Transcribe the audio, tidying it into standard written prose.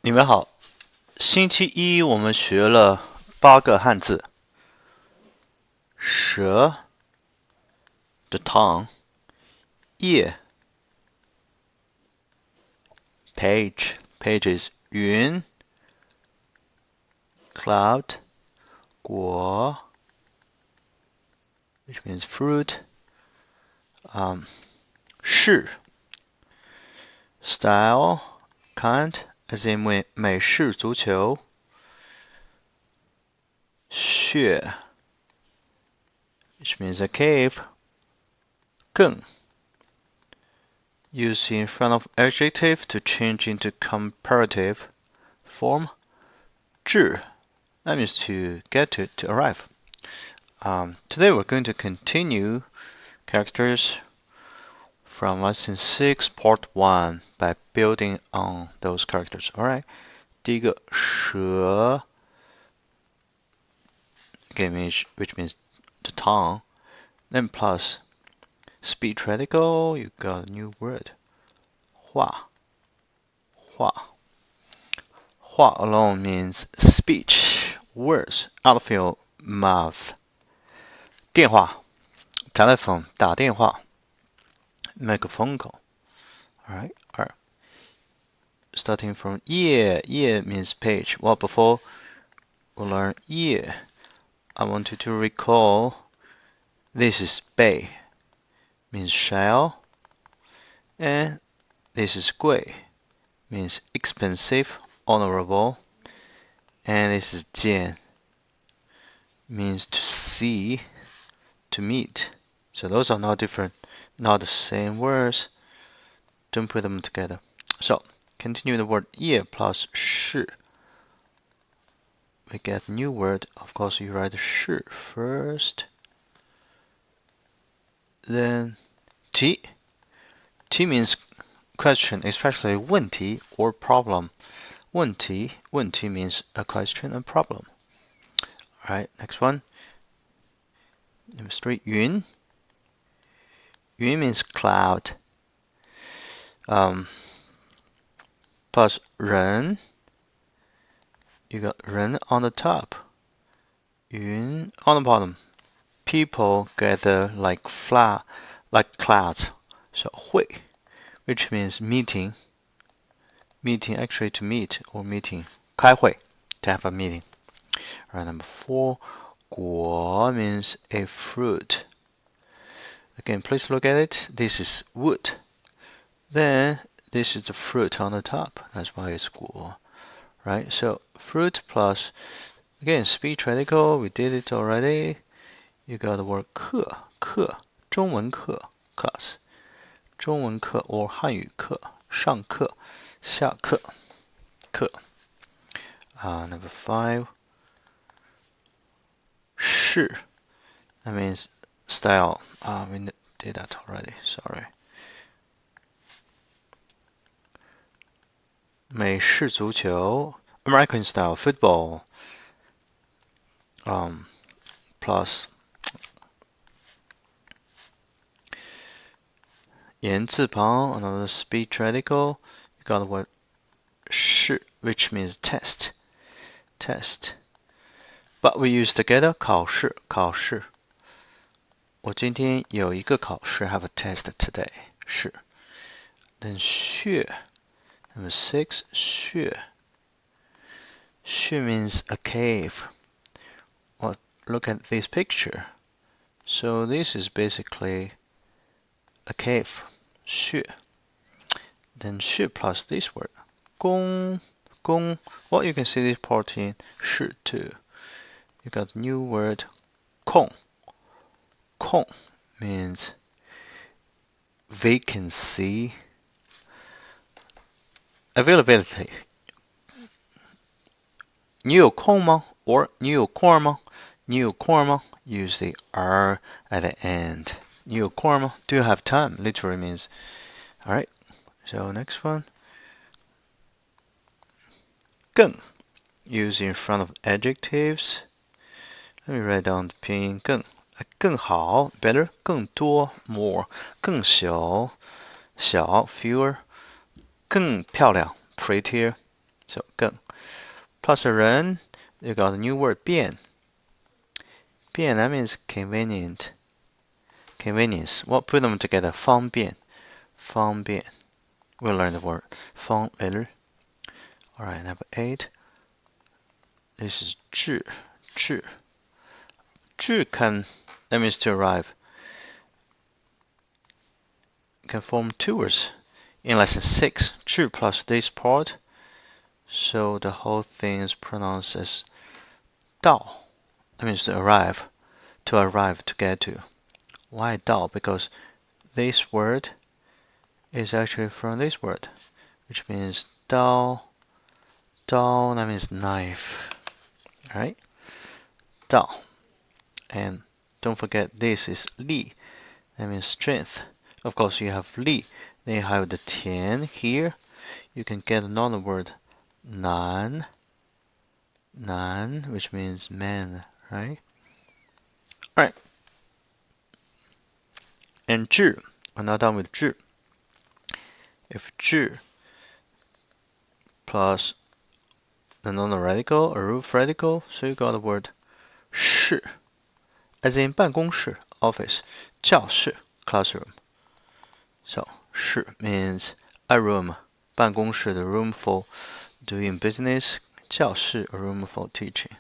你们好，星期一我们学了8个汉字：蛇 the tongue， 叶 page pages 云 cloud， 果 which means fruit， 式 style kind as in 美式足球，穴 which means a cave， 更 used in front of adjective to change into comparative form， 至 that means to get to arrive. Today we're going to continue characters from lesson 6 part 1 by building on those characters. Alright, 第一个蛇 okay, which means the tongue, then plus speech radical, you got a new word 画 alone means speech, words, outfield, mouth. 电话 telephone, 打电话 make a phone call. Alright, starting from 页 means page. Well, before we learn 页, I want you to recall this is 贝 means shell, and this is 贵 means expensive, honorable, and this is 见 means to see, to meet. So those are not different, not the same words. Don't put them together. So continue the word 页 plus 是. We get a new word. Of course, you write 是 first. Then 题. 题 means question, especially 问题 or problem. 问题 means a question and problem. Alright, next one. Number 3, 云. 云 means cloud. Plus 人. You got 人 on the top. 云 on the bottom. People gather like clouds. So 会, which means meeting. Meeting, actually to meet or meeting. 开会, to have a meeting. Alright, number 4. 果 means a fruit. Again, please look at it. This is wood. Then this is the fruit on the top. That's why it's 果. Right? So fruit plus, again, speech radical. We did it already. You got the word 课 中文课 class. 中文课 or 汉语课上课下课课. Number 5. 式 that means style. We did that already. Sorry. 美式足球 American style football. Plus 言字旁 another speech radical. You got the word 试 which means test. But we use together 考试我今天有一个考试 have a test today. 是 Then 穴 Number 6, 穴 means a cave. Well, look at this picture. So this is basically a cave. 穴 Then 穴 plus this word. 宫 Well, you can see this part in 是 too. You got a new word 空 means vacancy. Availability. 你有空吗 or 你有空吗 use the R at the end. 你有空吗 Do you have time? Literally means. Alright, so next one. 更 used in front of adjectives. Let me write down the pinyin 更更好 better 更多 more 更小 fewer 更漂亮 prettier So 更 plus 人 you got a new word 变 that means convenient. Convenience. What put them together? 方便 We'll learn the word 方 later. Alright, number 8. This is 至can, that means to arrive. Can form two words in lesson 6. 至 plus this part. So the whole thing is pronounced as 到. That means to arrive, to get to. Why 到? Because this word is actually from this word, which means 刀. That means knife. Alright? 刀. And don't forget this is 力. That means strength. Of course, you have 力. Then you have the 田 here. You can get another word 男, which means man, right? Alright. And 至, we're not done with 至. If 至 plus the non-radical or root radical, so you got the word 室, as in 办公室, office, 教室, classroom. So 室 means a room, 办公室 the room for doing business, 教室 a room for teaching.